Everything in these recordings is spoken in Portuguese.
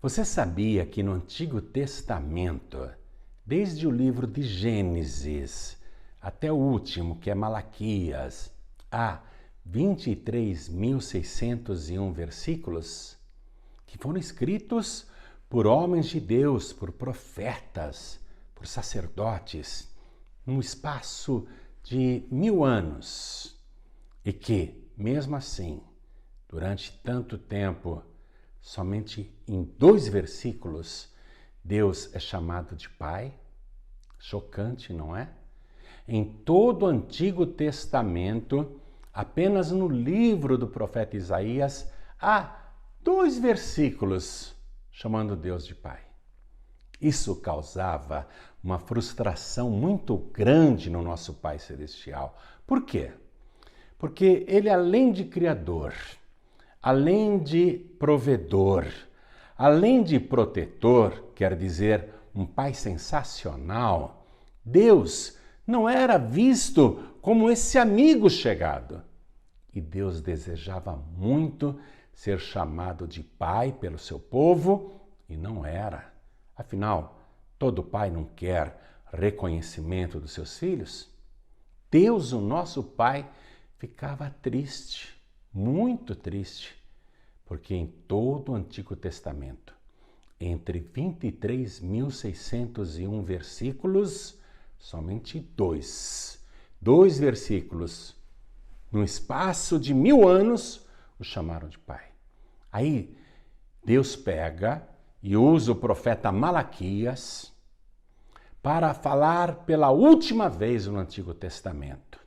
Você sabia que no Antigo Testamento, desde o livro de Gênesis até o último, que é Malaquias, há 23.601 versículos que foram escritos por homens de Deus, por profetas, por sacerdotes, num espaço de 1000 anos. E que, mesmo assim, durante tanto tempo, somente em 2 versículos, Deus é chamado de Pai. Chocante, não é? Em todo o Antigo Testamento, apenas no livro do profeta Isaías, há 2 versículos chamando Deus de Pai. Isso causava uma frustração muito grande no nosso Pai Celestial. Por quê? Porque Ele, além de Criador, além de provedor, além de protetor, quer dizer, um Pai sensacional, Deus não era visto como esse amigo chegado. E Deus desejava muito ser chamado de Pai pelo seu povo e não era. Afinal, todo pai não quer reconhecimento dos seus filhos? Deus, o nosso Pai, ficava triste, muito triste, porque em todo o Antigo Testamento, entre 23.601 versículos, somente 2 versículos, num espaço de 1000 anos, o chamaram de Pai. Aí, Deus pega e usa o profeta Malaquias para falar pela última vez no Antigo Testamento.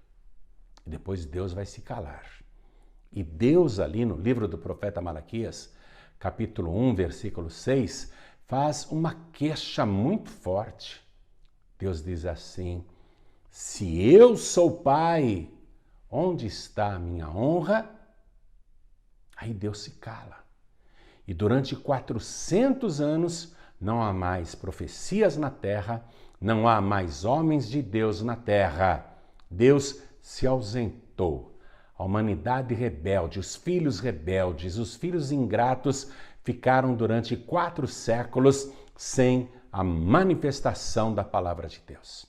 E depois Deus vai se calar. E Deus ali no livro do profeta Malaquias, capítulo 1, versículo 6, faz uma queixa muito forte. Deus diz assim: se eu sou Pai, onde está a minha honra? Aí Deus se cala. E durante 400 anos não há mais profecias na terra, não há mais homens de Deus na terra. Deus se ausentou. A humanidade rebelde, os filhos rebeldes, os filhos ingratos ficaram durante 4 séculos sem a manifestação da palavra de Deus.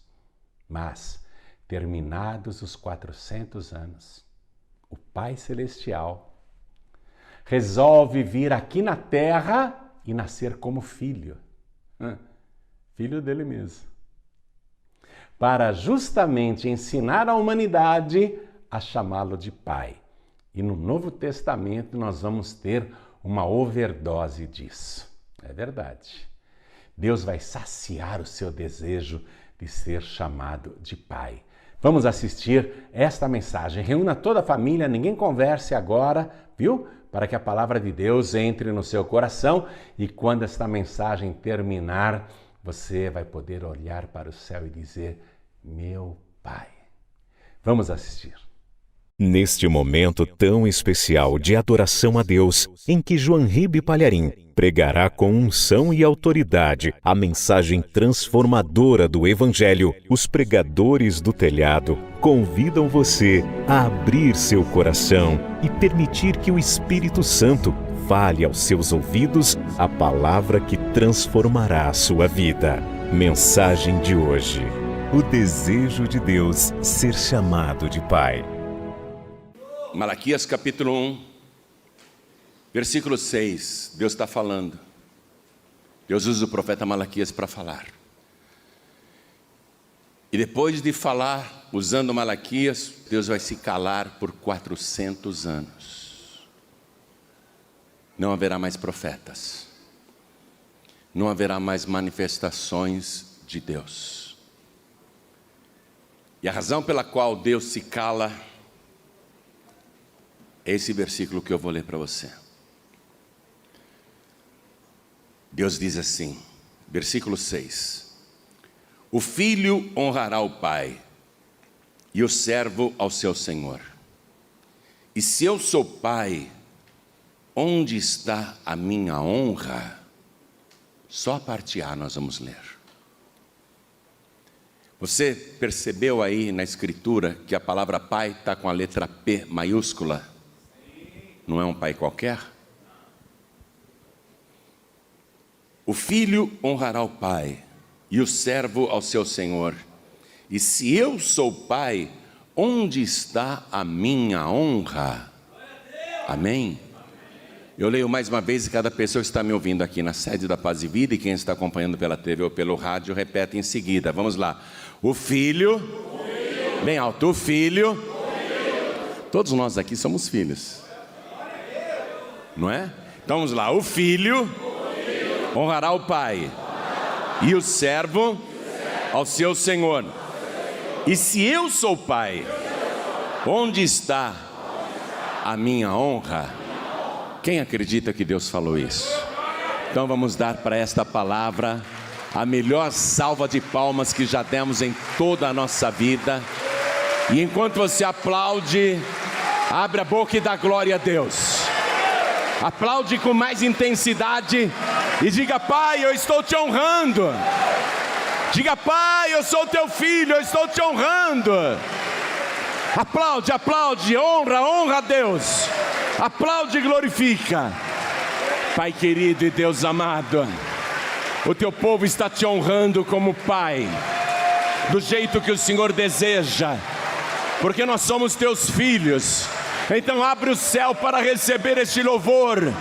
Mas, terminados os 400 anos, o Pai Celestial resolve vir aqui na terra e nascer como filho. Filho dele mesmo. Para justamente ensinar a humanidade a chamá-lo de Pai. E no Novo Testamento nós vamos ter uma overdose disso. É verdade. Deus vai saciar o seu desejo de ser chamado de Pai. Vamos assistir esta mensagem. Reúna toda a família, ninguém converse agora, viu? Para que a palavra de Deus entre no seu coração e quando esta mensagem terminar, você vai poder olhar para o céu e dizer: meu Pai. Vamos assistir. Neste momento tão especial de adoração a Deus, em que João Ribe Palharim pregará com unção e autoridade a mensagem transformadora do Evangelho, os pregadores do telhado convidam você a abrir seu coração e permitir que o Espírito Santo fale aos seus ouvidos a palavra que transformará a sua vida. Mensagem de hoje: o desejo de Deus ser chamado de Pai. Malaquias capítulo 1, versículo 6, Deus está falando. Deus usa o profeta Malaquias para falar. E depois de falar, usando Malaquias, Deus vai se calar por 400 anos. Não haverá mais profetas. Não haverá mais manifestações de Deus. E a razão pela qual Deus se cala é esse versículo que eu vou ler para você. Deus diz assim, versículo 6: o filho honrará o pai, e o servo ao seu senhor. E se eu sou pai, onde está a minha honra? Só a parte A nós vamos ler. Você percebeu aí na escritura que a palavra pai está com a letra P maiúscula? Não é um pai qualquer? O filho honrará o pai, e o servo ao seu senhor. E se eu sou pai, onde está a minha honra? Amém? Eu leio mais uma vez e cada pessoa que está me ouvindo aqui na sede da Paz e Vida e quem está acompanhando pela TV ou pelo rádio, repete em seguida. Vamos lá. O filho, bem alto, o filho. Todos nós aqui somos filhos, não é? Então vamos lá. O filho honrará o pai e o servo ao seu senhor. E se eu sou pai, onde está a minha honra? Quem acredita que Deus falou isso? Então vamos dar para esta palavra a melhor salva de palmas que já demos em toda a nossa vida. E enquanto você aplaude, abre a boca e dá glória a Deus. Aplaude com mais intensidade e diga: Pai, eu estou te honrando. Diga: Pai, eu sou teu filho, eu estou te honrando. Aplaude, aplaude, honra, honra a Deus. Aplaude e glorifica. Pai querido e Deus amado, o teu povo está te honrando como Pai, do jeito que o Senhor deseja, porque nós somos teus filhos. Então abre o céu para receber este louvor,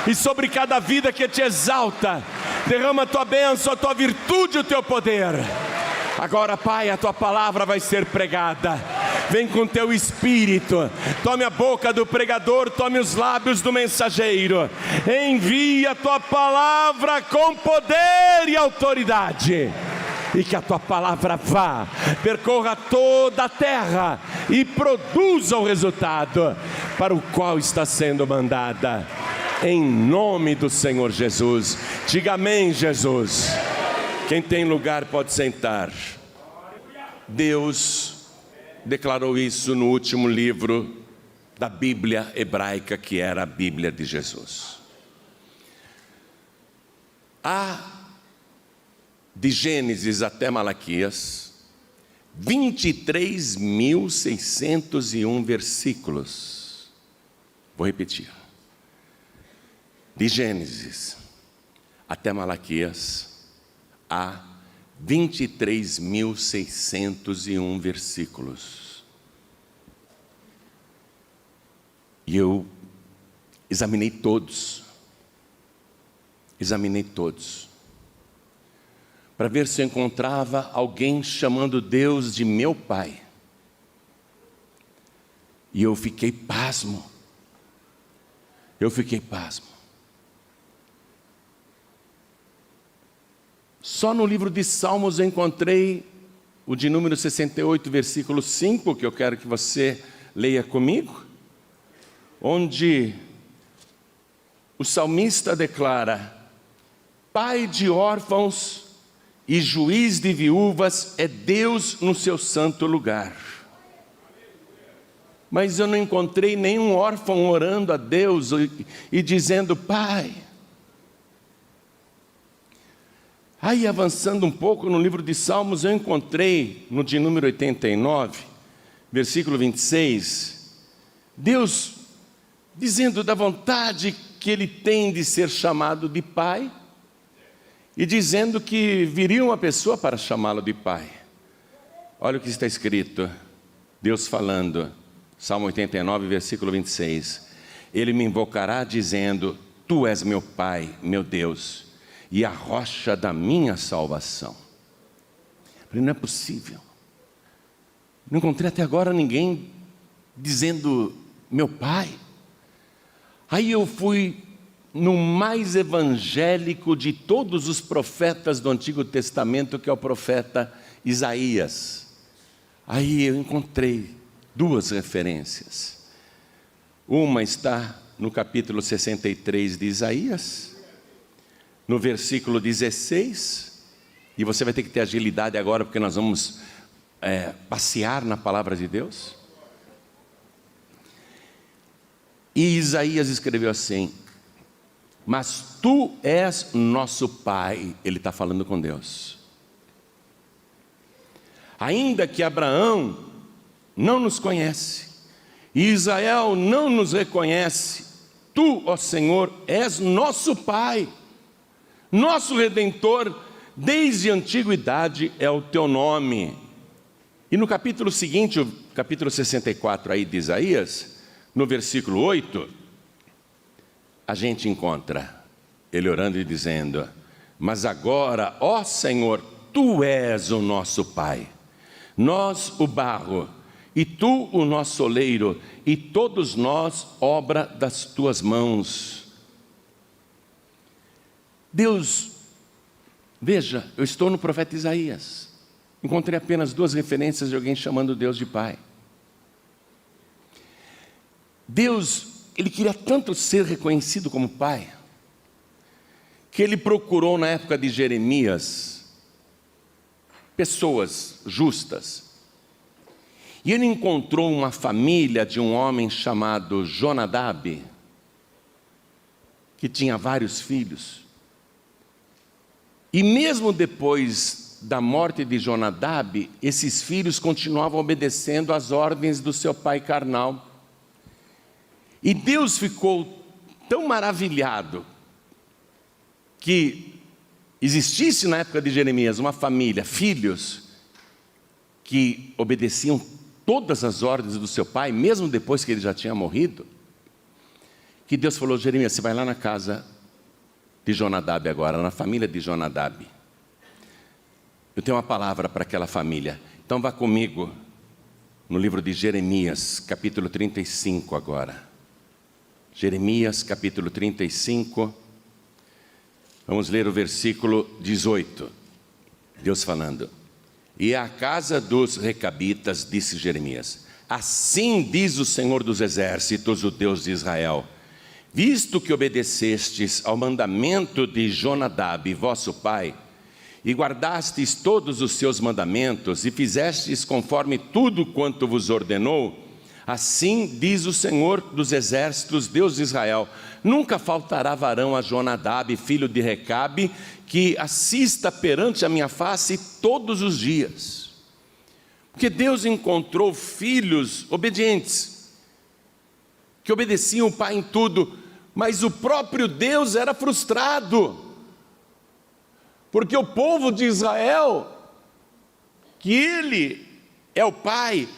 e sobre cada vida que te exalta, derrama a tua bênção, a tua virtude, o teu poder. Agora, Pai, a tua palavra vai ser pregada. Vem com teu espírito, tome a boca do pregador, tome os lábios do mensageiro. Envia a tua palavra com poder e autoridade. E que a tua palavra vá, percorra toda a terra e produza o resultado para o qual está sendo mandada. Em nome do Senhor Jesus. Diga amém, Jesus. Quem tem lugar pode sentar. Deus declarou isso no último livro da Bíblia hebraica, que era a Bíblia de Jesus. Há, de Gênesis até Malaquias, 23.601 versículos. Vou repetir. De Gênesis até Malaquias, há 23.601 versículos. E eu examinei todos, para ver se eu encontrava alguém chamando Deus de meu Pai. E eu fiquei pasmo. Só no livro de Salmos eu encontrei o de número 68, versículo 5, que eu quero que você leia comigo, onde o salmista declara: Pai de órfãos e juiz de viúvas é Deus no seu santo lugar. Mas eu não encontrei nenhum órfão orando a Deus e dizendo: Pai. Aí, avançando um pouco no livro de Salmos, eu encontrei no de número 89, versículo 26, Deus dizendo da vontade que Ele tem de ser chamado de Pai, e dizendo que viria uma pessoa para chamá-lo de Pai. Olha o que está escrito, Deus falando, Salmo 89, versículo 26, Ele me invocará dizendo: Tu és meu Pai, meu Deus, e a rocha da minha salvação. Eu falei: não é possível. Não encontrei até agora ninguém dizendo meu Pai. Aí eu fui no mais evangélico de todos os profetas do Antigo Testamento, que é o profeta Isaías. Aí eu encontrei duas referências. Uma está no capítulo 63 de Isaías, no versículo 16, e você vai ter que ter agilidade agora, porque nós vamos passear na palavra de Deus. E Isaías escreveu assim: mas tu és nosso Pai. Ele está falando com Deus. Ainda que Abraão não nos conhece, e Israel não nos reconhece, tu, ó Senhor, és nosso Pai. Nosso Redentor, desde a antiguidade, é o teu nome. E no capítulo seguinte, o capítulo 64 aí de Isaías, no versículo 8, a gente encontra ele orando e dizendo: mas agora, ó Senhor, tu és o nosso Pai, nós o barro, e tu o nosso oleiro, e todos nós obra das tuas mãos. Deus, veja, eu estou no profeta Isaías, encontrei apenas 2 referências de alguém chamando Deus de Pai. Deus, Ele queria tanto ser reconhecido como Pai, que Ele procurou na época de Jeremias pessoas justas. E Ele encontrou uma família de um homem chamado Jonadab, que tinha vários filhos. E mesmo depois da morte de Jonadab, esses filhos continuavam obedecendo às ordens do seu pai carnal. E Deus ficou tão maravilhado que existisse na época de Jeremias uma família, filhos, que obedeciam todas as ordens do seu pai, mesmo depois que ele já tinha morrido, que Deus falou: Jeremias, você vai lá na casa de Jonadab agora, na família de Jonadab. Eu tenho uma palavra para aquela família. Então vá comigo no livro de Jeremias, capítulo 35 agora. Jeremias, capítulo 35. Vamos ler o versículo 18. Deus falando: e à casa dos recabitas disse Jeremias: assim diz o Senhor dos exércitos, o Deus de Israel: visto que obedecestes ao mandamento de Jonadab, vosso pai, e guardastes todos os seus mandamentos, e fizestes conforme tudo quanto vos ordenou, assim diz o Senhor dos exércitos, Deus de Israel: nunca faltará varão a Jonadab, filho de Recabe, que assista perante a minha face todos os dias. Porque Deus encontrou filhos obedientes, que obedeciam o pai em tudo, mas o próprio Deus era frustrado, porque o povo de Israel, que Ele é o pai,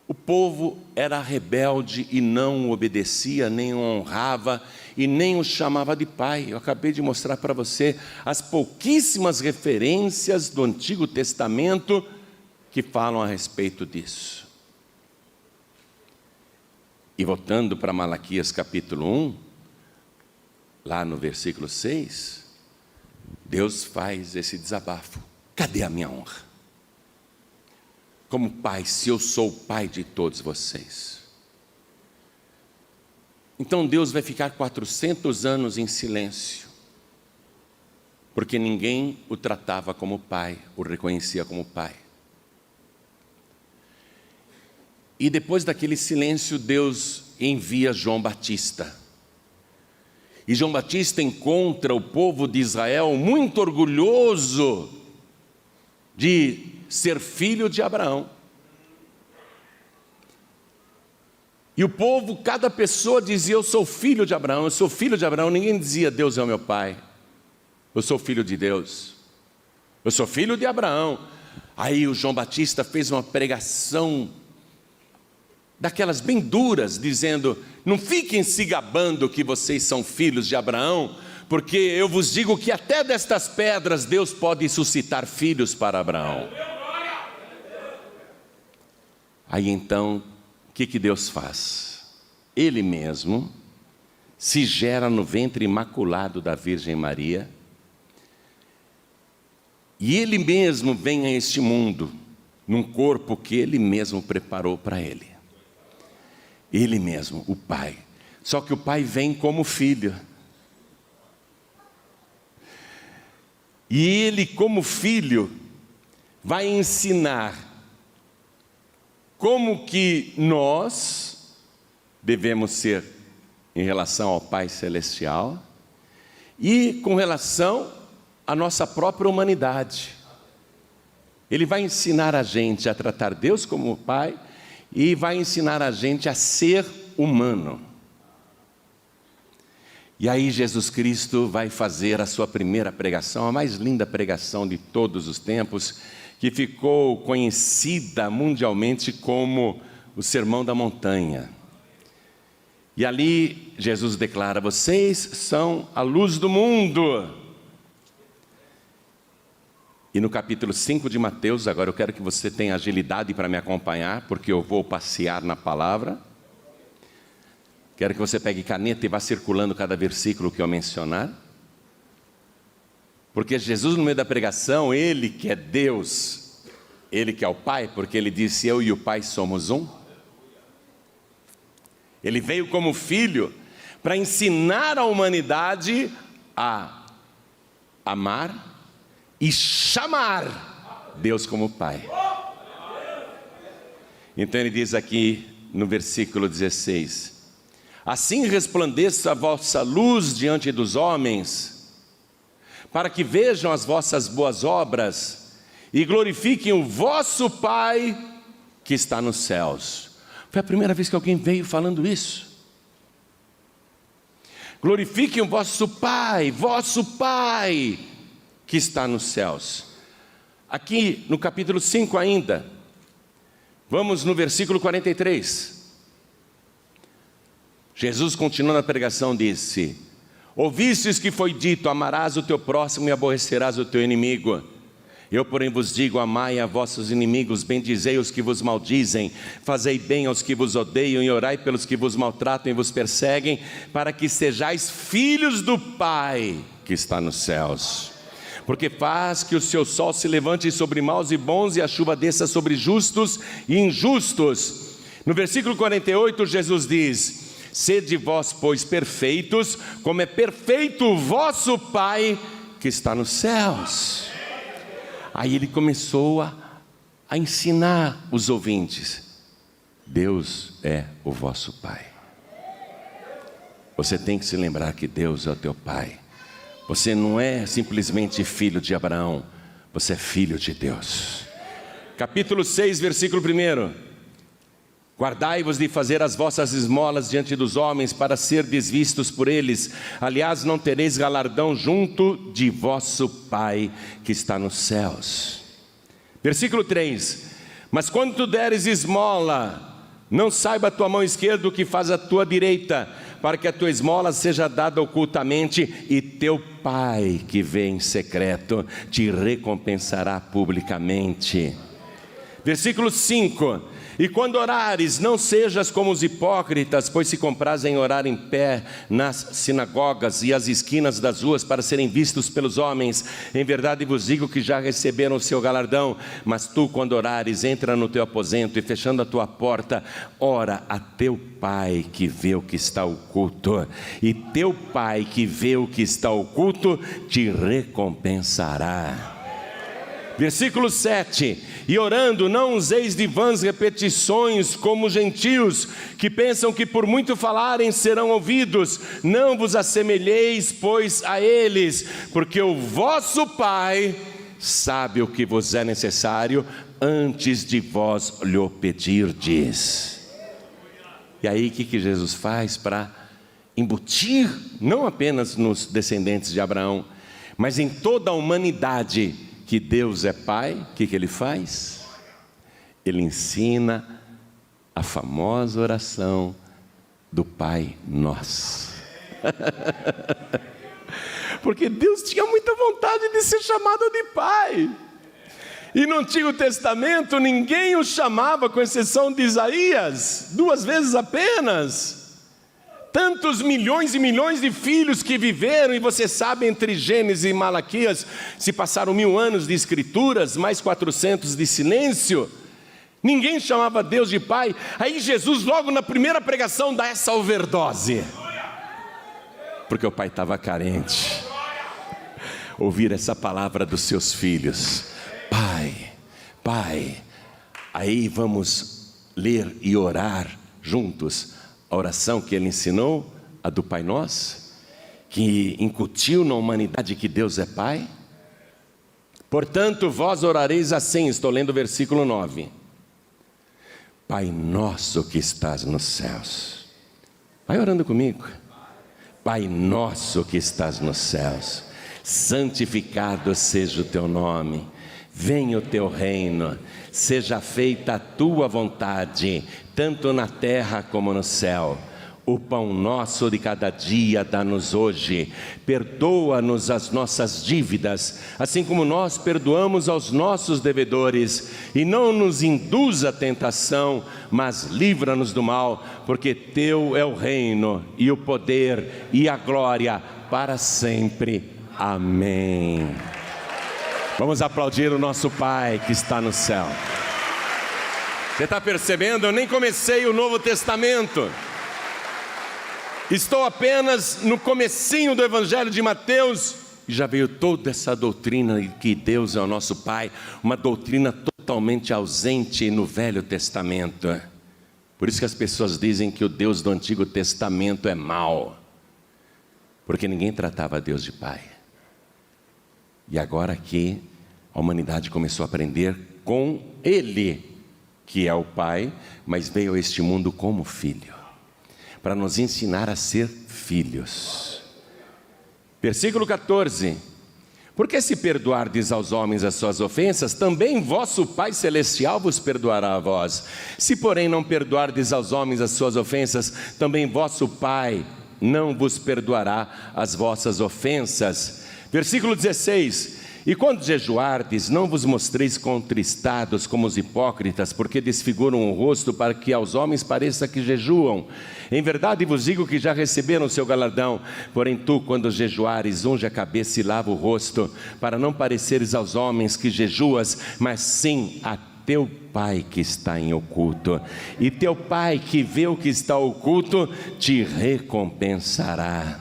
o povo era rebelde e não o obedecia, nem o honrava e nem o chamava de pai. Eu acabei de mostrar para você as pouquíssimas referências do Antigo Testamento que falam a respeito disso. E voltando para Malaquias capítulo 1, lá no versículo 6, Deus faz esse desabafo: cadê a minha honra? Como pai, se eu sou o pai de todos vocês. Então Deus vai ficar 400 anos em silêncio, porque ninguém o tratava como pai, o reconhecia como pai. E depois daquele silêncio, Deus envia João Batista. E João Batista encontra o povo de Israel muito orgulhoso de ser filho de Abraão. E o povo, cada pessoa dizia: eu sou filho de Abraão, eu sou filho de Abraão. Ninguém dizia: Deus é o meu pai, eu sou filho de Deus, eu sou filho de Abraão. Aí o João Batista fez uma pregação daquelas bem duras, dizendo: não fiquem se gabando que vocês são filhos de Abraão, porque eu vos digo que até destas pedras Deus pode suscitar filhos para Abraão. Aí então, o que Deus faz? Ele mesmo se gera no ventre imaculado da Virgem Maria, e Ele mesmo vem a este mundo, num corpo que Ele mesmo preparou para Ele. Ele mesmo, o Pai. Só que o Pai vem como filho. E Ele, como filho, vai ensinar como que nós devemos ser em relação ao Pai Celestial e com relação à nossa própria humanidade. Ele vai ensinar a gente a tratar Deus como Pai e vai ensinar a gente a ser humano. E aí Jesus Cristo vai fazer a sua primeira pregação, a mais linda pregação de todos os tempos, que ficou conhecida mundialmente como o Sermão da Montanha. E ali Jesus declara: vocês são a luz do mundo. E no capítulo 5 de Mateus, agora eu quero que você tenha agilidade para me acompanhar, porque eu vou passear na palavra. Quero que você pegue caneta e vá circulando cada versículo que eu mencionar. Porque Jesus, no meio da pregação, Ele que é Deus, Ele que é o Pai, porque Ele disse: eu e o Pai somos um. Ele veio como Filho para ensinar a humanidade a amar e chamar Deus como Pai. Então Ele diz aqui no versículo 16: assim resplandeça a vossa luz diante dos homens, para que vejam as vossas boas obras e glorifiquem o vosso Pai que está nos céus. Foi a primeira vez que alguém veio falando isso. Glorifiquem o vosso Pai que está nos céus. Aqui no capítulo 5 ainda, vamos no versículo 43. Jesus, continuando a pregação, disse: ouvistes que foi dito, amarás o teu próximo e aborrecerás o teu inimigo. Eu, porém, vos digo, amai a vossos inimigos, bendizei os que vos maldizem, fazei bem aos que vos odeiam e orai pelos que vos maltratam e vos perseguem, para que sejais filhos do Pai que está nos céus. Porque faz que o seu sol se levante sobre maus e bons e a chuva desça sobre justos e injustos. No versículo 48, Jesus diz: sede vós, pois, perfeitos, como é perfeito o vosso Pai que está nos céus. Aí Ele começou a ensinar os ouvintes: Deus é o vosso Pai. Você tem que se lembrar que Deus é o teu Pai. Você não é simplesmente filho de Abraão, você é filho de Deus. Capítulo 6, versículo 1: guardai-vos de fazer as vossas esmolas diante dos homens, para serdes vistos por eles. Aliás, não tereis galardão junto de vosso Pai que está nos céus. Versículo 3: mas quando tu deres esmola, não saiba a tua mão esquerda o que faz a tua direita, para que a tua esmola seja dada ocultamente, e teu Pai que vê em secreto te recompensará publicamente. Versículo 5: e quando orares, não sejas como os hipócritas, pois se comprazem em orar em pé nas sinagogas e às esquinas das ruas, para serem vistos pelos homens. Em verdade vos digo que já receberam o seu galardão. Mas tu, quando orares, entra no teu aposento e, fechando a tua porta, ora a teu Pai que vê o que está oculto, e teu Pai que vê o que está oculto te recompensará. Versículo 7: e orando, não useis de vãs repetições como os gentios, que pensam que por muito falarem serão ouvidos. Não vos assemelheis, pois, a eles, porque o vosso Pai sabe o que vos é necessário antes de vós lhe pedirdes. E aí o que Jesus faz para embutir, não apenas nos descendentes de Abraão, mas em toda a humanidade, que Deus é Pai? O que Ele faz? Ele ensina a famosa oração do Pai Nosso. Porque Deus tinha muita vontade de ser chamado de Pai. E no Antigo Testamento ninguém o chamava, com exceção de Isaías, 2 vezes apenas. Tantos milhões e milhões de filhos que viveram, e você sabe, entre Gênesis e Malaquias se passaram 1000 anos de escrituras, mais 400 de silêncio. Ninguém chamava Deus de Pai. Aí Jesus, logo na primeira pregação, dá essa overdose, porque o Pai estava carente. Ouvir essa palavra dos seus filhos: Pai, Pai. Aí vamos ler e orar juntos a oração que Ele ensinou, a do Pai Nosso, que incutiu na humanidade que Deus é Pai. Portanto, vós orareis assim, estou lendo o versículo 9: Pai nosso que estás nos céus. Vai orando comigo. Pai nosso que estás nos céus, santificado seja o teu nome, venha o teu reino, seja feita a tua vontade, tanto na terra como no céu. O pão nosso de cada dia dá-nos hoje, perdoa-nos as nossas dívidas, assim como nós perdoamos aos nossos devedores, e não nos induza à tentação, mas livra-nos do mal, porque teu é o reino, e o poder, e a glória, para sempre. Amém. Vamos aplaudir o nosso Pai que está no céu. Você está percebendo? Eu nem comecei o Novo Testamento. Estou apenas no comecinho do Evangelho de Mateus e já veio toda essa doutrina de que Deus é o nosso Pai, uma doutrina totalmente ausente no Velho Testamento. Por isso que as pessoas dizem que o Deus do Antigo Testamento é mau, porque ninguém tratava Deus de Pai. E agora aqui a humanidade começou a aprender com Ele, que é o Pai, mas veio a este mundo como Filho, para nos ensinar a ser filhos. Versículo 14: porque se perdoardes aos homens as suas ofensas, também vosso Pai Celestial vos perdoará a vós. Se porém não perdoardes aos homens as suas ofensas, também vosso Pai não vos perdoará as vossas ofensas. Versículo 16: e quando jejuardes, não vos mostreis contristados como os hipócritas, porque desfiguram o rosto para que aos homens pareça que jejuam. Em verdade vos digo que já receberam o seu galardão. Porém tu, quando jejuares, unge a cabeça e lava o rosto, para não pareceres aos homens que jejuas, mas sim a teu Pai que está em oculto. E teu Pai que vê o que está oculto, te recompensará.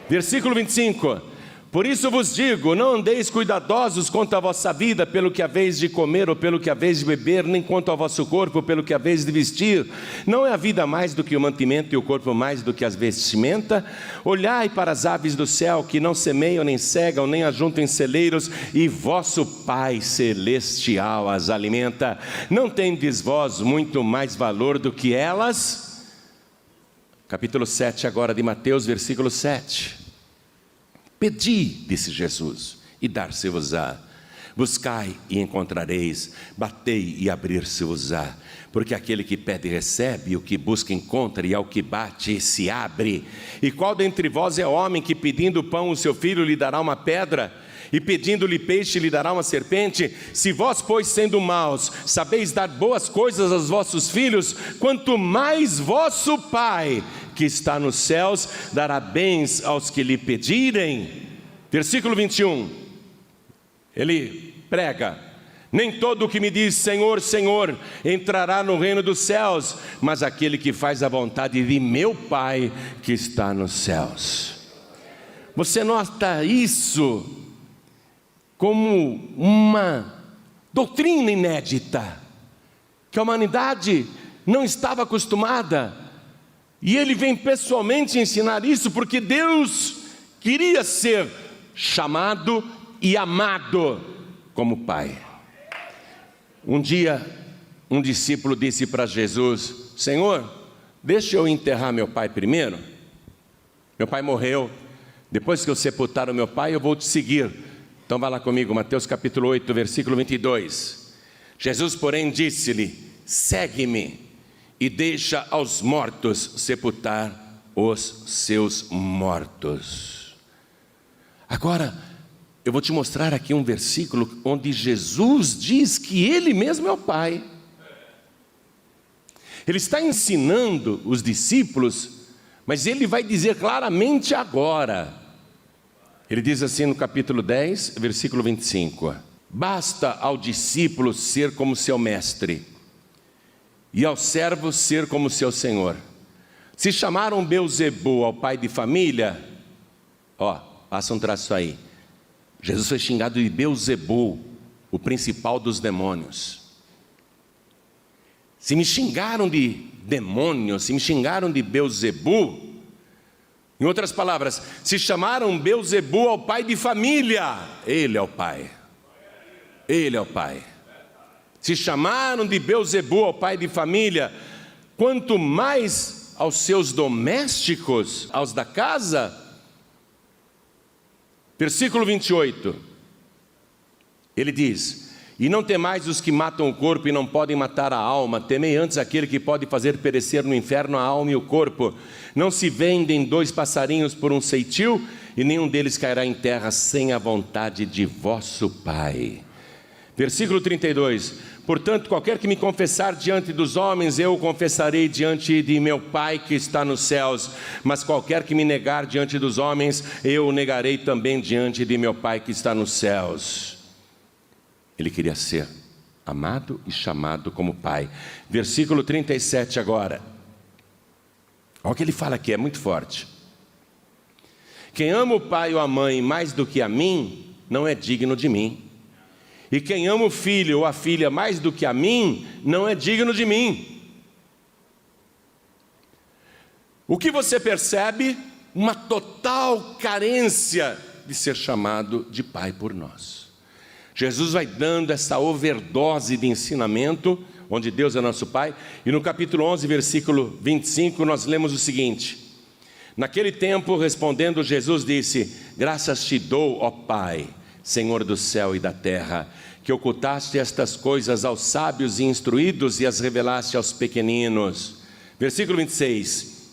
Versículo 25: por isso vos digo, não andeis cuidadosos quanto à vossa vida, pelo que haveis de comer ou pelo que haveis de beber, nem quanto ao vosso corpo, pelo que haveis de vestir. Não é a vida mais do que o mantimento e o corpo mais do que as vestimentas? Olhai para as aves do céu, que não semeiam, nem cegam, nem ajuntam em celeiros, e vosso Pai Celestial as alimenta. Não tendes vós muito mais valor do que elas? Capítulo 7 agora de Mateus, versículo 7. Pedi, disse Jesus, e dar-se-vos-á. Buscai e encontrareis, batei e abrir-se-vos-á. Porque aquele que pede recebe, o que busca encontra, e ao que bate se abre. E qual dentre vós é homem que pedindo pão o seu filho lhe dará uma pedra? E pedindo-lhe peixe lhe dará uma serpente? Se vós, pois, sendo maus, sabeis dar boas coisas aos vossos filhos, quanto mais vosso Pai que está nos céus dará bens aos que lhe pedirem. Versículo 21, ele prega: nem todo o que me diz Senhor, Senhor entrará no reino dos céus, mas aquele que faz a vontade de meu Pai que está nos céus. Você nota isso como uma doutrina inédita, que a humanidade não estava acostumada. E ele vem pessoalmente ensinar isso, porque Deus queria ser chamado e amado como Pai. Um dia, um discípulo disse para Jesus: Senhor, deixa eu enterrar meu pai primeiro. Meu pai morreu, depois que eu sepultar o meu pai, eu vou te seguir. Então vai lá comigo, Mateus capítulo 8, versículo 22. Jesus, porém, disse-lhe: segue-me e deixa aos mortos sepultar os seus mortos. Agora, eu vou te mostrar aqui um versículo onde Jesus diz que Ele mesmo é o Pai. Ele está ensinando os discípulos, mas Ele vai dizer claramente agora. Ele diz assim no capítulo 10, versículo 25: basta ao discípulo ser como seu mestre, e ao servo ser como seu senhor. Se chamaram Beelzebul ao pai de família, passa um traço aí. Jesus foi xingado de Beelzebul, o principal dos demônios. Se me xingaram de demônio, se me xingaram de Beelzebul, em outras palavras, se chamaram Beelzebul ao pai de família, ele é o pai. Ele é o pai. Se chamaram de Beelzebul ao pai de família, quanto mais aos seus domésticos, aos da casa? Versículo 28, ele diz: e não temais os que matam o corpo e não podem matar a alma, temei antes aquele que pode fazer perecer no inferno a alma e o corpo. Não se vendem 2 passarinhos por um ceitil, e nenhum deles cairá em terra sem a vontade de vosso Pai. Versículo 32, portanto, qualquer que me confessar diante dos homens, eu o confessarei diante de meu Pai que está nos céus, mas qualquer que me negar diante dos homens, eu o negarei também diante de meu Pai que está nos céus. Ele queria ser amado e chamado como Pai. Versículo 37 agora. Olha o que ele fala aqui, é muito forte. Quem ama o pai ou a mãe mais do que a mim, não é digno de mim. E quem ama o filho ou a filha mais do que a mim, não é digno de mim. O que você percebe? Uma total carência de ser chamado de Pai por nós. Jesus vai dando essa overdose de ensinamento, onde Deus é nosso Pai, e no capítulo 11, versículo 25, nós lemos o seguinte: naquele tempo, respondendo Jesus, disse: graças te dou, ó Pai, Senhor do céu e da terra, que ocultaste estas coisas aos sábios e instruídos e as revelaste aos pequeninos. Versículo 26,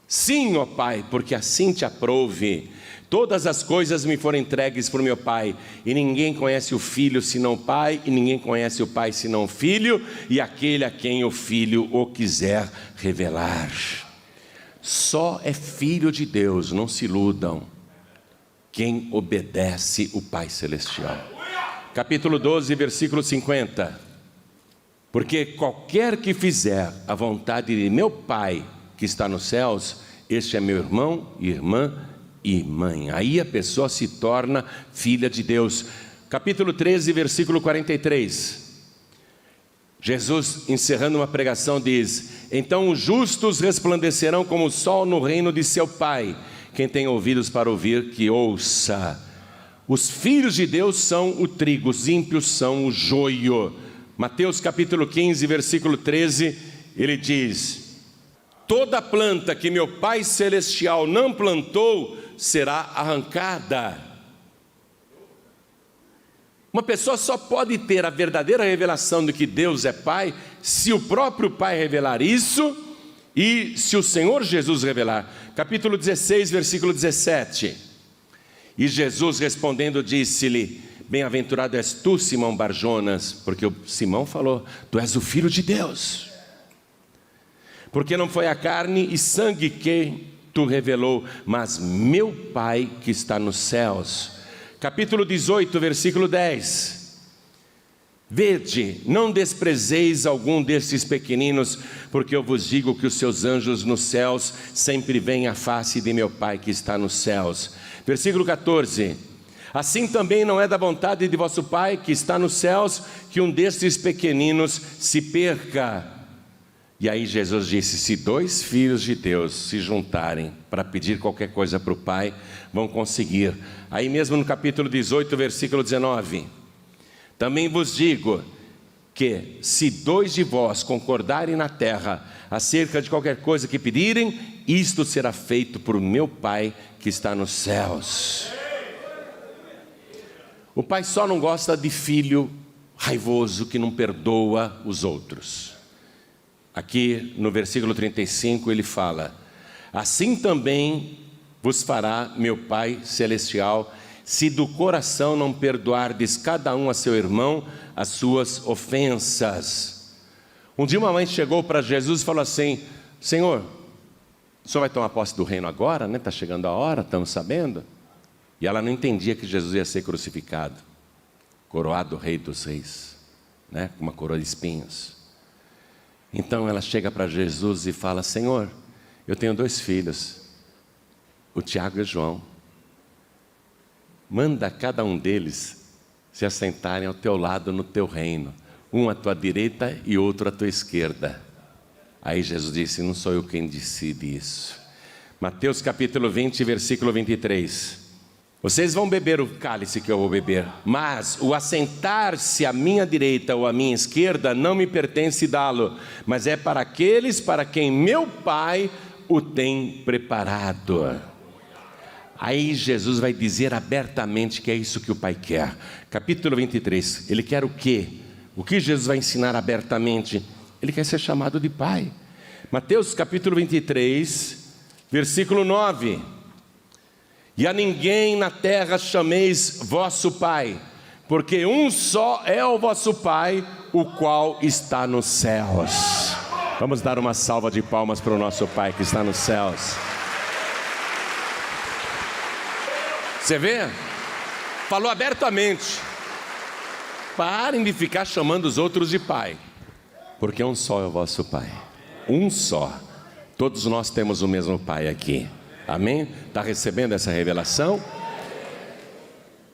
sim, ó Pai, porque assim te aprouve. Todas as coisas me foram entregues por meu Pai, e ninguém conhece o Filho senão o Pai, e ninguém conhece o Pai senão o Filho, e aquele a quem o Filho o quiser revelar. Só é filho de Deus, não se iludam, quem obedece o Pai Celestial. Capítulo 12, versículo 50. Porque qualquer que fizer a vontade de meu Pai que está nos céus, este é meu irmão, irmã e mãe. Aí a pessoa se torna filha de Deus. Capítulo 13, versículo 43. Jesus, encerrando uma pregação, diz: então os justos resplandecerão como o sol no reino de seu Pai. Quem tem ouvidos para ouvir, que ouça. Os filhos de Deus são o trigo, os ímpios são o joio. Mateus capítulo 15, versículo 13, ele diz: toda planta que meu Pai Celestial não plantou será arrancada. Uma pessoa só pode ter a verdadeira revelação de que Deus é Pai se o próprio Pai revelar isso e se o Senhor Jesus revelar. Capítulo 16, versículo 17. E Jesus respondendo disse-lhe: bem-aventurado és tu, Simão Barjonas, porque o Simão falou: tu és o Filho de Deus, porque não foi a carne e sangue que tu revelou, mas meu Pai que está nos céus. Capítulo 18, versículo 10. Vede, não desprezeis algum destes pequeninos, porque eu vos digo que os seus anjos nos céus sempre veem a face de meu Pai que está nos céus. Versículo 14. Assim também não é da vontade de vosso Pai que está nos céus que um destes pequeninos se perca. E aí Jesus disse: se 2 filhos de Deus se juntarem para pedir qualquer coisa para o Pai, vão conseguir. Aí mesmo no capítulo 18, versículo 19. Também vos digo que se 2 de vós concordarem na terra acerca de qualquer coisa que pedirem, isto será feito por meu Pai que está nos céus. O Pai só não gosta de filho raivoso que não perdoa os outros. Aqui no versículo 35 ele fala: assim também vos fará meu Pai Celestial, se do coração não perdoardes cada um a seu irmão as suas ofensas. Um dia uma mãe chegou para Jesus e falou assim: Senhor, o senhor vai tomar posse do reino agora, né? Está chegando a hora, estamos sabendo. E ela não entendia que Jesus ia ser crucificado, coroado rei dos reis, né? Com uma coroa de espinhos. Então ela chega para Jesus e fala: Senhor, eu tenho 2 filhos, o Tiago e o João. Manda cada um deles se assentarem ao teu lado no teu reino, um à tua direita e outro à tua esquerda. Aí Jesus disse: não sou eu quem decide isso. Mateus capítulo 20, versículo 23. Vocês vão beber o cálice que eu vou beber, mas o assentar-se à minha direita ou à minha esquerda não me pertence dá-lo, mas é para aqueles para quem meu Pai o tem preparado. Aí Jesus vai dizer abertamente que é isso que o Pai quer. Capítulo 23, ele quer o quê? O que Jesus vai ensinar abertamente? Ele quer ser chamado de Pai. Mateus capítulo 23, versículo 9. E a ninguém na terra chameis vosso Pai, porque um só é o vosso Pai, o qual está nos céus. Vamos dar uma salva de palmas para o nosso Pai que está nos céus. Você vê? Falou abertamente. Parem de ficar chamando os outros de Pai, porque um só é o vosso Pai. Um só. Todos nós temos o mesmo Pai aqui. Amém? Está recebendo essa revelação?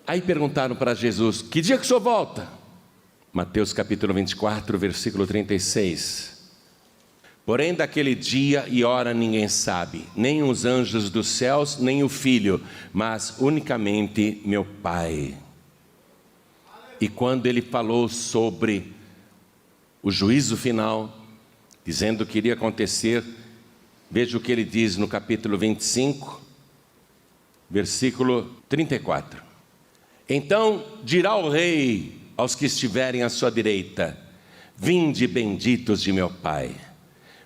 Aí perguntaram para Jesus: que dia que o Senhor volta? Mateus capítulo 24, versículo 36. Porém daquele dia e hora ninguém sabe, nem os anjos dos céus, nem o Filho, mas unicamente meu Pai. E quando ele falou sobre o juízo final, dizendo que iria acontecer, veja o que ele diz no capítulo 25, versículo 34. Então dirá o rei aos que estiverem à sua direita: vinde benditos de meu Pai,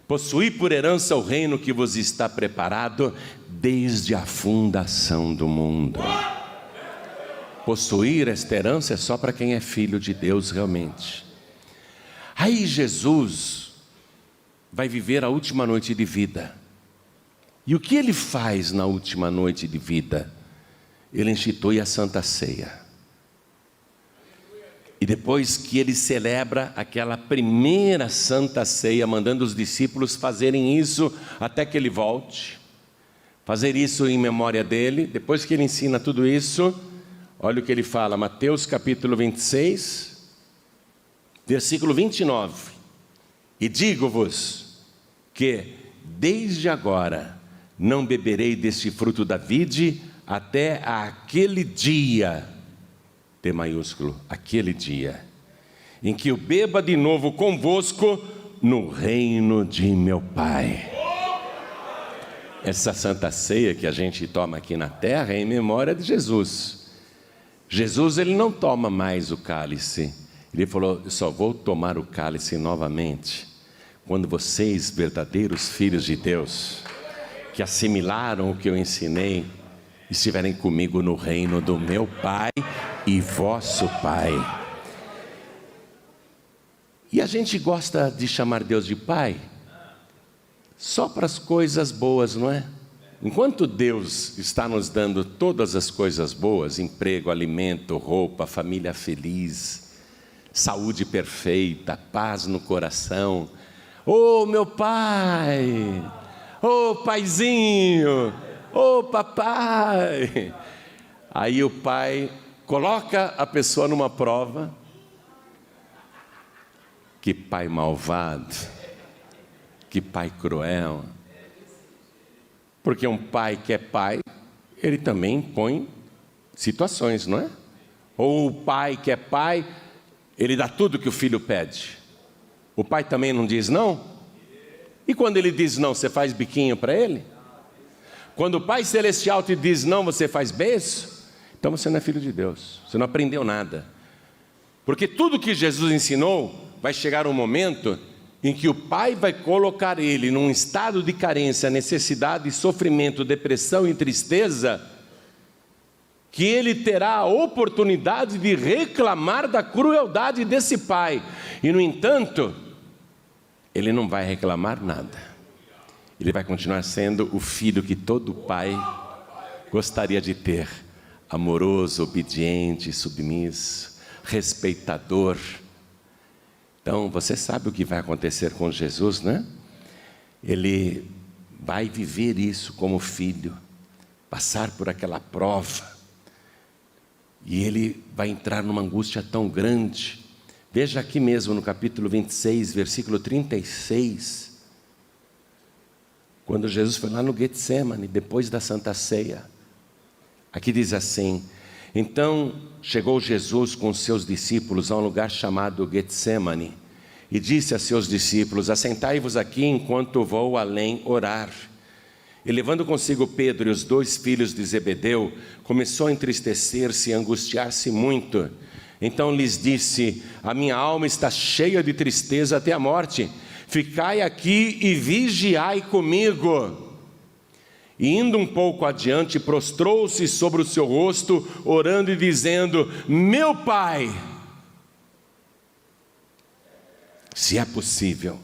possuí por herança o reino que vos está preparado desde a fundação do mundo. Possuir esta herança é só para quem é filho de Deus realmente. Aí Jesus vai viver a última noite de vida. E o que ele faz na última noite de vida? Ele institui a Santa Ceia. E depois que ele celebra aquela primeira Santa Ceia, mandando os discípulos fazerem isso até que ele volte, fazer isso em memória dele, depois que ele ensina tudo isso, olha o que ele fala, Mateus capítulo 26, versículo 29. E digo-vos que desde agora não beberei deste fruto da vide até aquele dia, T maiúsculo, aquele dia, em que eu beba de novo convosco no reino de meu Pai. Essa Santa Ceia que a gente toma aqui na terra é em memória de Jesus. Jesus, ele não toma mais o cálice. Ele falou: eu só vou tomar o cálice novamente quando vocês, verdadeiros filhos de Deus, que assimilaram o que eu ensinei, estiverem comigo no reino do meu Pai e vosso Pai. E a gente gosta de chamar Deus de Pai só para as coisas boas, não é? Enquanto Deus está nos dando todas as coisas boas, emprego, alimento, roupa, família feliz, saúde perfeita, paz no coração, ô meu Pai, ô Paizinho, ô papai. Aí o pai coloca a pessoa numa prova. Que pai malvado, que pai cruel. Porque um pai que é pai, ele também impõe situações, não é? Ou o pai que é pai, ele dá tudo que o filho pede. O pai também não diz não? E quando ele diz não, você faz biquinho para ele? Quando o Pai Celestial te diz não, você faz beijo? Então você não é filho de Deus, você não aprendeu nada. Porque tudo que Jesus ensinou, vai chegar um momento em que o Pai vai colocar ele num estado de carência, necessidade, sofrimento, depressão e tristeza, que ele terá a oportunidade de reclamar da crueldade desse pai. E no entanto, ele não vai reclamar nada. Ele vai continuar sendo o filho que todo pai gostaria de ter, amoroso, obediente, submisso, respeitador. Então, você sabe o que vai acontecer com Jesus, né? Ele vai viver isso como filho, passar por aquela prova, e ele vai entrar numa angústia tão grande. Veja aqui mesmo no capítulo 26, versículo 36, quando Jesus foi lá no Getsemane, depois da Santa Ceia. Aqui diz assim: então chegou Jesus com seus discípulos a um lugar chamado Getsemane, e disse a seus discípulos: assentai-vos aqui enquanto vou além orar. E levando consigo Pedro e os 2 filhos de Zebedeu, começou a entristecer-se e angustiar-se muito. Então lhes disse: a minha alma está cheia de tristeza até a morte. Ficai aqui e vigiai comigo. E indo um pouco adiante, prostrou-se sobre o seu rosto, orando e dizendo: meu Pai, se é possível,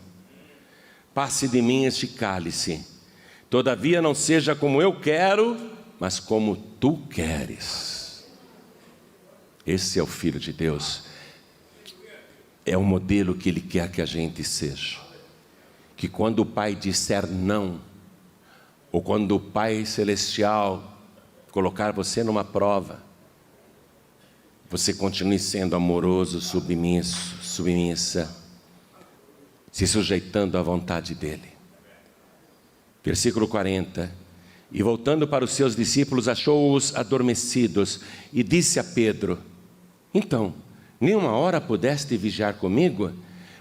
passe de mim este cálice. Todavia não seja como eu quero, mas como tu queres. Esse é o Filho de Deus. É o modelo que Ele quer que a gente seja. Que quando o Pai disser não, ou quando o Pai Celestial colocar você numa prova, você continue sendo amoroso, submisso, submissa, se sujeitando à vontade dEle. Versículo 40. E voltando para os seus discípulos, achou-os adormecidos e disse a Pedro: então, nenhuma hora pudeste vigiar comigo?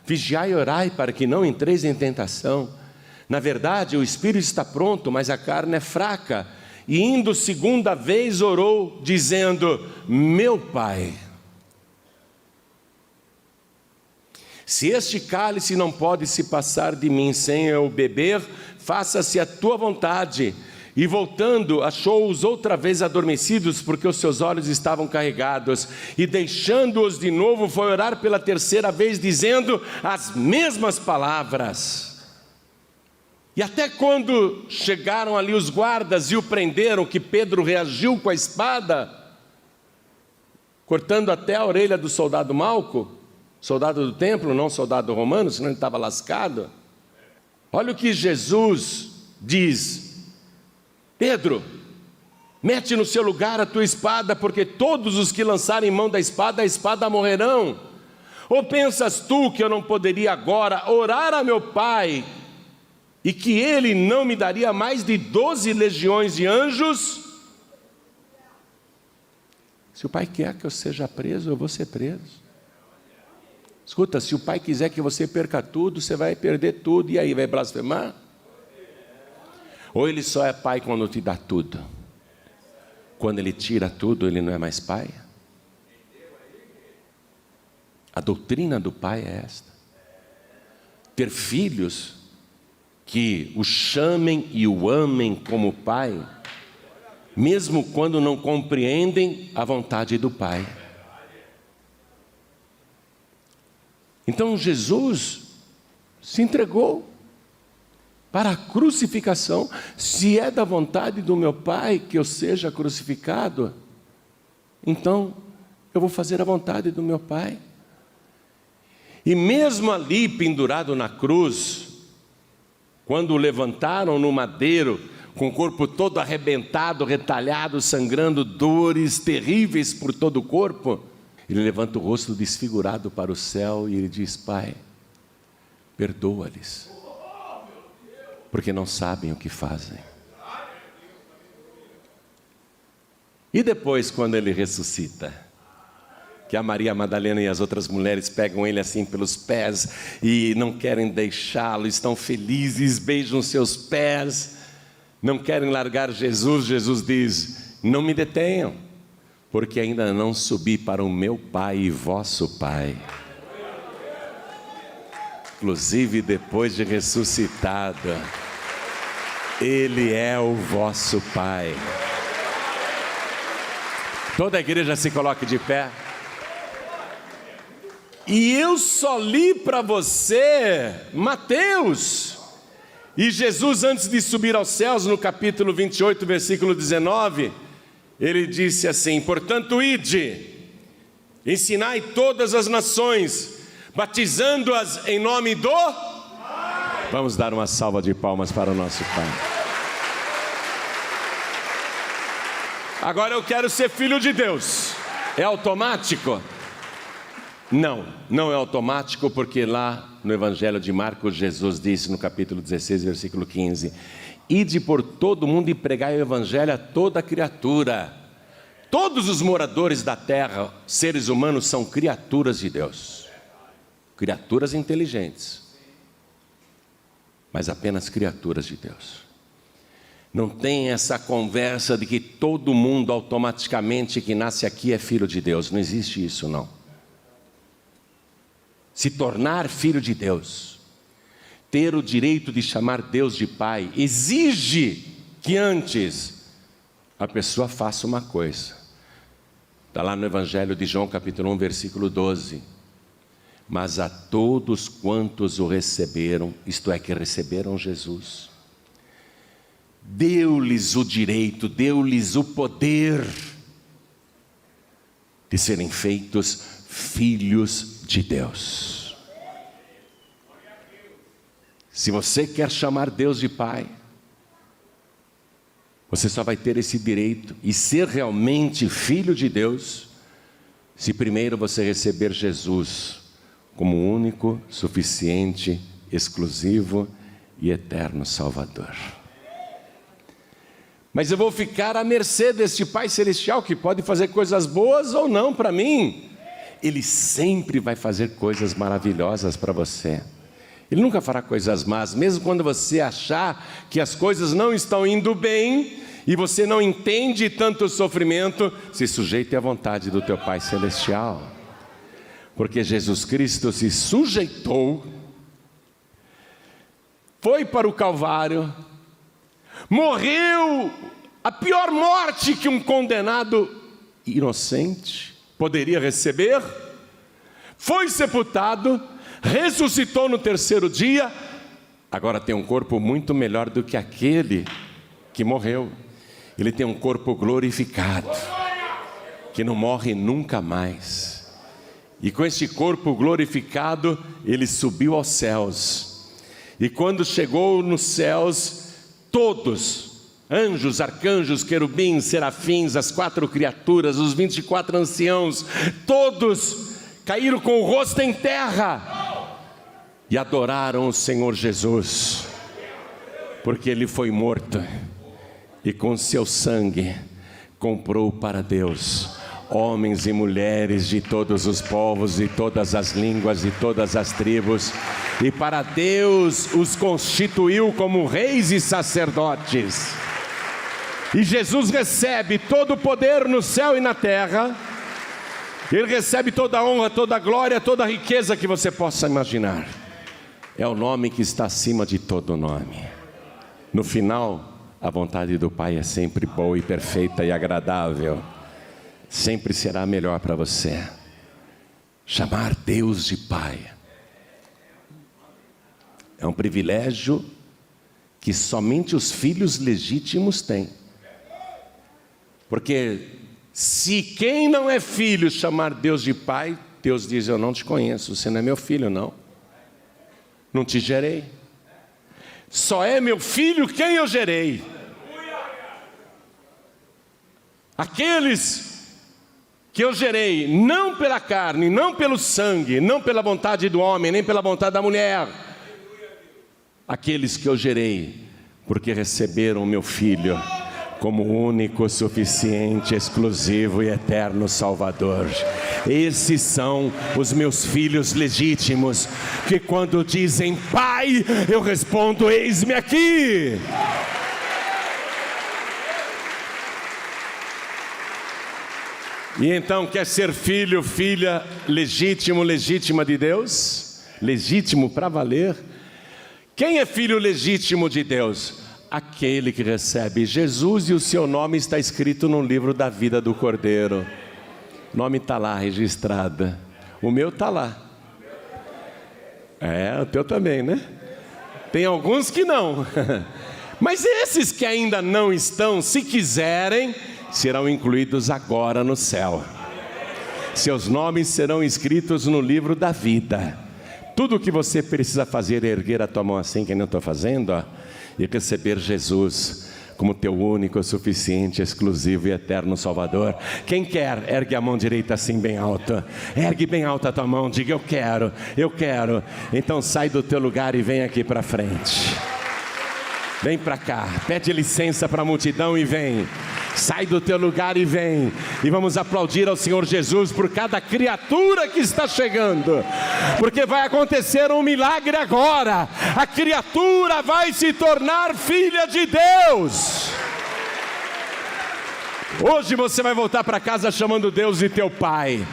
Vigiai e orai para que não entreis em tentação. Na verdade, o espírito está pronto, mas a carne é fraca. E indo 2ª vez orou, dizendo: meu Pai, se este cálice não pode se passar de mim sem eu beber, faça-se a tua vontade. E voltando, achou-os outra vez adormecidos, porque os seus olhos estavam carregados. E deixando-os de novo, foi orar pela 3ª vez, dizendo as mesmas palavras. E até quando chegaram ali os guardas e o prenderam, que Pedro reagiu com a espada, cortando até a orelha do soldado Malco, soldado do templo, não soldado romano, senão ele estava lascado. Olha o que Jesus diz: Pedro, mete no seu lugar a tua espada, porque todos os que lançarem mão da espada, a espada morrerão. Ou pensas tu que eu não poderia agora orar a meu Pai, e que Ele não me daria mais de 12 legiões de anjos? Se o Pai quer que eu seja preso, eu vou ser preso. Escuta, se o Pai quiser que você perca tudo, você vai perder tudo, e aí vai blasfemar? Ou Ele só é Pai quando te dá tudo? Quando Ele tira tudo, Ele não é mais Pai? A doutrina do Pai é esta: ter filhos que o chamem e o amem como Pai, mesmo quando não compreendem a vontade do Pai. Então Jesus se entregou para a crucificação. Se é da vontade do meu Pai que eu seja crucificado, então eu vou fazer a vontade do meu Pai. E mesmo ali pendurado na cruz, quando o levantaram no madeiro, com o corpo todo arrebentado, retalhado, sangrando, dores terríveis por todo o corpo, ele levanta o rosto desfigurado para o céu e ele diz: Pai, perdoa-lhes, porque não sabem o que fazem. E depois, quando ele ressuscita, que a Maria Madalena e as outras mulheres pegam ele assim pelos pés e não querem deixá-lo, estão felizes, beijam seus pés, não querem largar Jesus. Jesus diz: não me detenham, porque ainda não subi para o meu Pai e vosso Pai. Inclusive depois de ressuscitado, Ele é o vosso Pai. Toda a igreja se coloque de pé. E eu só li para você Mateus. E Jesus, antes de subir aos céus, no capítulo 28, versículo 19, ele disse assim: portanto, ide, ensinai todas as nações, batizando-as em nome do... Vamos dar uma salva de palmas para o nosso Pai. Agora eu quero ser filho de Deus. É automático? Não, não é automático, porque lá no Evangelho de Marcos, Jesus disse no capítulo 16, versículo 15: ide por todo mundo e pregai o Evangelho a toda criatura. Todos os moradores da terra, seres humanos, são criaturas de Deus. Criaturas inteligentes, mas apenas criaturas de Deus. Não tem essa conversa de que todo mundo automaticamente que nasce aqui é filho de Deus. Não existe isso, não. Se tornar filho de Deus, ter o direito de chamar Deus de Pai, exige que antes a pessoa faça uma coisa. Está lá no Evangelho de João, capítulo 1, versículo 12. Mas a todos quantos o receberam, isto é, que receberam Jesus, deu-lhes o direito, deu-lhes o poder de serem feitos filhos de Deus. Se você quer chamar Deus de Pai, você só vai ter esse direito e ser realmente filho de Deus, se primeiro você receber Jesus como único, suficiente, exclusivo e eterno Salvador. Mas eu vou ficar à mercê deste Pai Celestial, que pode fazer coisas boas ou não para mim. Ele sempre vai fazer coisas maravilhosas para você. Ele nunca fará coisas más, mesmo quando você achar que as coisas não estão indo bem e você não entende tanto sofrimento, se sujeite à vontade do teu Pai Celestial. Porque Jesus Cristo se sujeitou, foi para o Calvário, morreu a pior morte que um condenado inocente poderia receber, foi sepultado, ressuscitou no terceiro dia, agora tem um corpo muito melhor do que aquele que morreu. Ele tem um corpo glorificado, que não morre nunca mais. E com este corpo glorificado, ele subiu aos céus. E quando chegou nos céus, todos, anjos, arcanjos, querubins, serafins, as 4 criaturas, os 24 anciãos, todos caíram com o rosto em terra e adoraram o Senhor Jesus, porque ele foi morto e com seu sangue comprou para Deus homens e mulheres de todos os povos e todas as línguas e todas as tribos, e para Deus os constituiu como reis e sacerdotes. E Jesus recebe todo o poder no céu e na terra. Ele recebe toda a honra, toda a glória, toda a riqueza que você possa imaginar. É o nome que está acima de todo nome. No final, a vontade do Pai é sempre boa e perfeita e agradável. Sempre será melhor para você. Chamar Deus de Pai é um privilégio que somente os filhos legítimos têm. Porque se quem não é filho chamar Deus de Pai, Deus diz: eu não te conheço, você não é meu filho, não. Não te gerei. Só é meu filho quem eu gerei. Aqueles que eu gerei, não pela carne, não pelo sangue, não pela vontade do homem, nem pela vontade da mulher. Aqueles que eu gerei, porque receberam o meu Filho como único, suficiente, exclusivo e eterno Salvador. Esses são os meus filhos legítimos, que quando dizem Pai, eu respondo: eis-me aqui. E então, quer ser filho, filha, legítimo, legítima de Deus? Legítimo para valer? Quem é filho legítimo de Deus? Aquele que recebe Jesus e o seu nome está escrito no livro da vida do Cordeiro. O nome está lá registrado. O meu está lá. O teu também, né? Tem alguns que não. Mas esses que ainda não estão, se quiserem, serão incluídos agora no céu. Seus nomes serão escritos no livro da vida. Tudo o que você precisa fazer é erguer a tua mão assim, que nem eu estou fazendo, ó, e receber Jesus como teu único, suficiente, exclusivo e eterno Salvador. Quem quer, ergue a mão direita assim bem alta. Ergue bem alta a tua mão, diga: eu quero, eu quero. Então sai do teu lugar e vem aqui para frente. Vem para cá, pede licença para a multidão e vem. Sai do teu lugar e vem. E vamos aplaudir ao Senhor Jesus por cada criatura que está chegando. Porque vai acontecer um milagre agora. A criatura vai se tornar filha de Deus. Hoje você vai voltar para casa chamando Deus de teu Pai,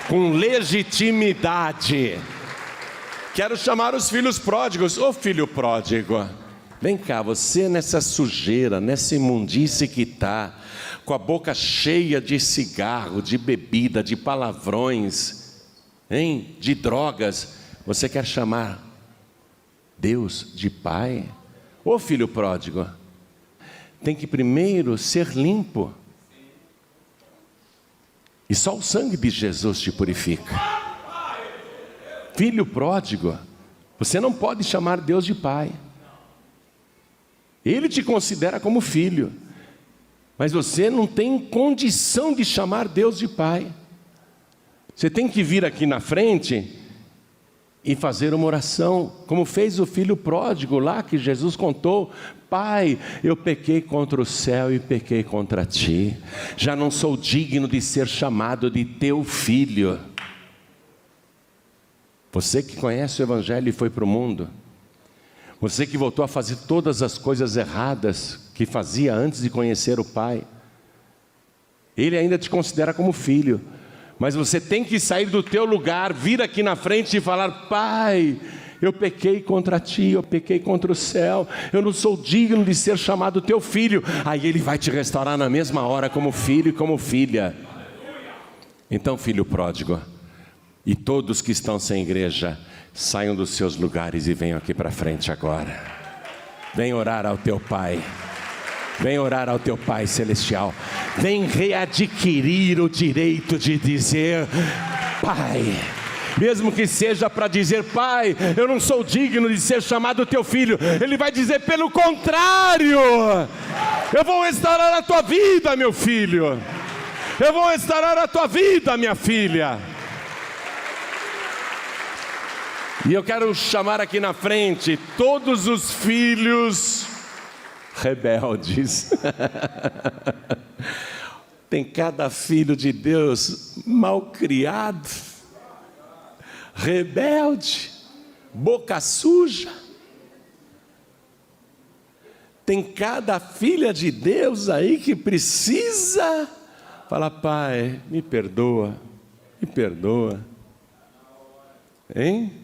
com legitimidade. Quero chamar os filhos pródigos. Ô filho pródigo, vem cá, você nessa sujeira, nessa imundície que está, com a boca cheia de cigarro, de bebida, de palavrões, hein? De drogas, você quer chamar Deus de Pai? Ô filho pródigo, tem que primeiro ser limpo. E só o sangue de Jesus te purifica. Filho pródigo, você não pode chamar Deus de Pai. Ele te considera como filho, mas você não tem condição de chamar Deus de Pai. Você tem que vir aqui na frente e fazer uma oração, como fez o filho pródigo lá que Jesus contou. Pai, eu pequei contra o céu e pequei contra ti, já não sou digno de ser chamado de teu filho. Você que conhece o Evangelho e foi para o mundo, você que voltou a fazer todas as coisas erradas que fazia antes de conhecer o Pai, Ele ainda te considera como filho, mas você tem que sair do teu lugar, vir aqui na frente e falar: Pai, eu pequei contra ti, eu pequei contra o céu, eu não sou digno de ser chamado teu filho. Aí Ele vai te restaurar na mesma hora como filho e como filha. Então, filho pródigo, e todos que estão sem igreja, saiam dos seus lugares e venham aqui para frente agora. Vem orar ao teu Pai. Vem orar ao teu Pai Celestial. Vem readquirir o direito de dizer Pai. Mesmo que seja para dizer: Pai, eu não sou digno de ser chamado teu filho. Ele vai dizer: pelo contrário, eu vou restaurar a tua vida, meu filho. Eu vou restaurar a tua vida, minha filha. E eu quero chamar aqui na frente todos os filhos rebeldes. Tem cada filho de Deus mal criado, rebelde, boca suja. Tem cada filha de Deus aí que precisa falar: Pai, me perdoa, me perdoa. Hein?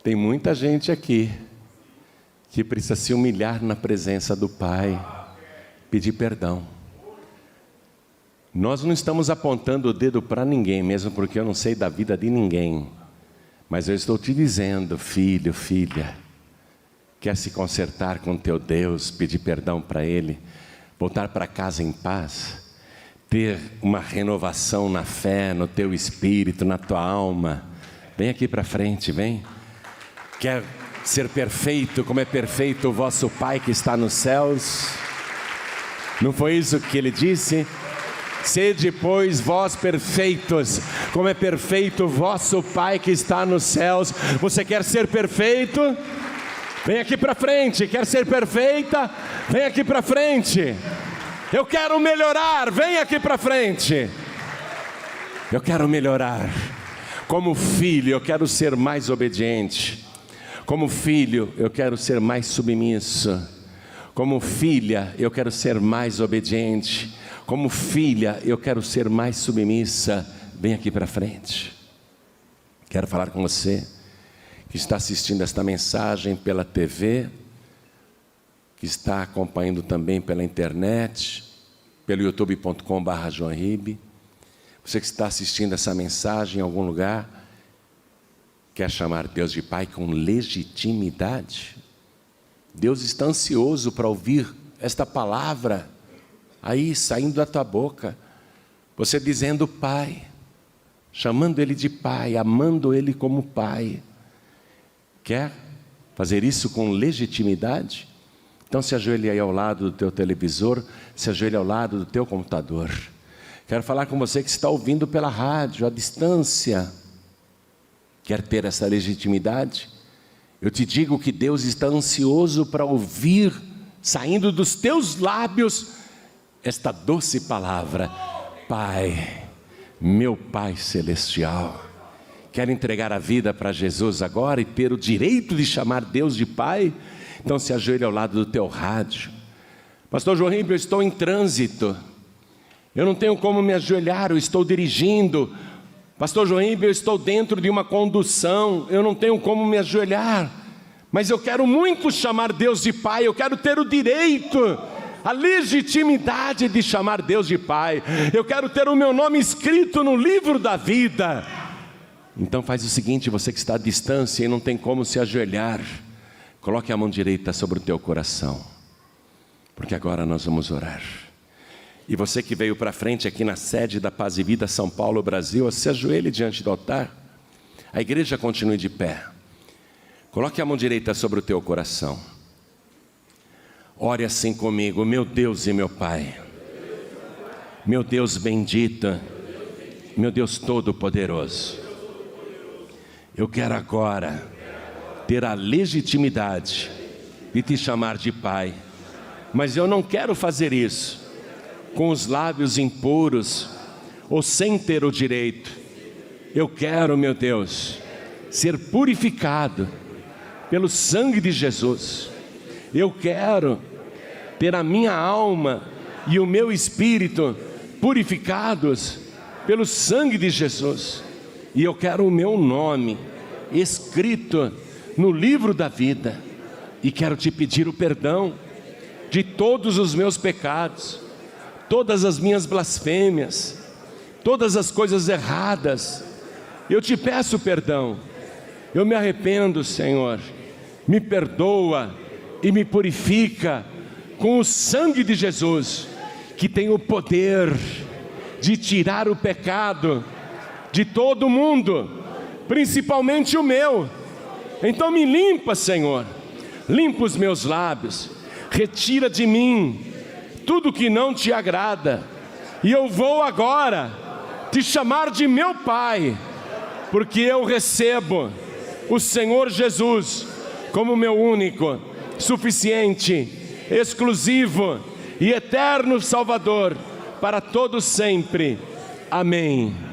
Tem muita gente aqui que precisa se humilhar na presença do Pai, pedir perdão. Nós não estamos apontando o dedo para ninguém, mesmo porque eu não sei da vida de ninguém. Mas eu estou te dizendo: filho, filha, quer se consertar com teu Deus, pedir perdão para Ele, voltar para casa em paz, ter uma renovação na fé, no teu espírito, na tua alma? Vem aqui para frente, vem. Quer ser perfeito como é perfeito o vosso Pai que está nos céus? Não foi isso que Ele disse? Sede, pois, vós perfeitos, como é perfeito o vosso Pai que está nos céus. Você quer ser perfeito? Vem aqui para frente. Quer ser perfeita? Vem aqui para frente. Eu quero melhorar, vem aqui para frente. Eu quero melhorar. Como filho, eu quero ser mais obediente. Como filho, eu quero ser mais submisso. Como filha, eu quero ser mais obediente. Como filha, eu quero ser mais submissa. Vem aqui para frente. Quero falar com você que está assistindo esta mensagem pela TV, que está acompanhando também pela internet, pelo youtube.com/joanribe. Você que está assistindo essa mensagem em algum lugar, quer chamar Deus de Pai com legitimidade? Deus está ansioso para ouvir esta palavra aí saindo da tua boca. Você dizendo Pai, chamando Ele de Pai, amando Ele como Pai. Quer fazer isso com legitimidade? Então se ajoelhe aí ao lado do teu televisor, se ajoelhe ao lado do teu computador. Quero falar com você que está ouvindo pela rádio, à distância. Quer ter essa legitimidade? Eu te digo que Deus está ansioso para ouvir, saindo dos teus lábios, esta doce palavra: Pai, meu Pai Celestial. Quer entregar a vida para Jesus agora e ter o direito de chamar Deus de Pai? Então se ajoelhe ao lado do teu rádio. Pastor João Ribeiro, eu estou em trânsito, eu não tenho como me ajoelhar, eu estou dirigindo. Pastor João Ribeiro, eu estou dentro de uma condução, eu não tenho como me ajoelhar, mas eu quero muito chamar Deus de Pai, eu quero ter o direito, a legitimidade de chamar Deus de Pai, eu quero ter o meu nome escrito no livro da vida. Então faz o seguinte, você que está à distância e não tem como se ajoelhar, coloque a mão direita sobre o teu coração, porque agora nós vamos orar. E você que veio para frente aqui na sede da Paz e Vida São Paulo, Brasil, se ajoelhe diante do altar. A igreja continue de pé. Coloque a mão direita sobre o teu coração. Ore assim comigo: meu Deus e meu Pai, meu Deus bendito, meu Deus todo-poderoso, eu quero agora ter a legitimidade de te chamar de Pai, mas eu não quero fazer isso com os lábios impuros ou sem ter o direito. Eu quero, meu Deus, ser purificado pelo sangue de Jesus. Eu quero ter a minha alma e o meu espírito purificados pelo sangue de Jesus. E eu quero o meu nome escrito no livro da vida. E quero te pedir o perdão de todos os meus pecados, todas as minhas blasfêmias, todas as coisas erradas. Eu te peço perdão. Eu me arrependo, Senhor. Me perdoa e me purifica com o sangue de Jesus, que tem o poder de tirar o pecado de todo mundo, principalmente o meu. Então me limpa, Senhor, limpa os meus lábios, retira de mim tudo que não te agrada, e eu vou agora te chamar de meu Pai, porque eu recebo o Senhor Jesus como meu único, suficiente, exclusivo e eterno Salvador para todos sempre. Amém.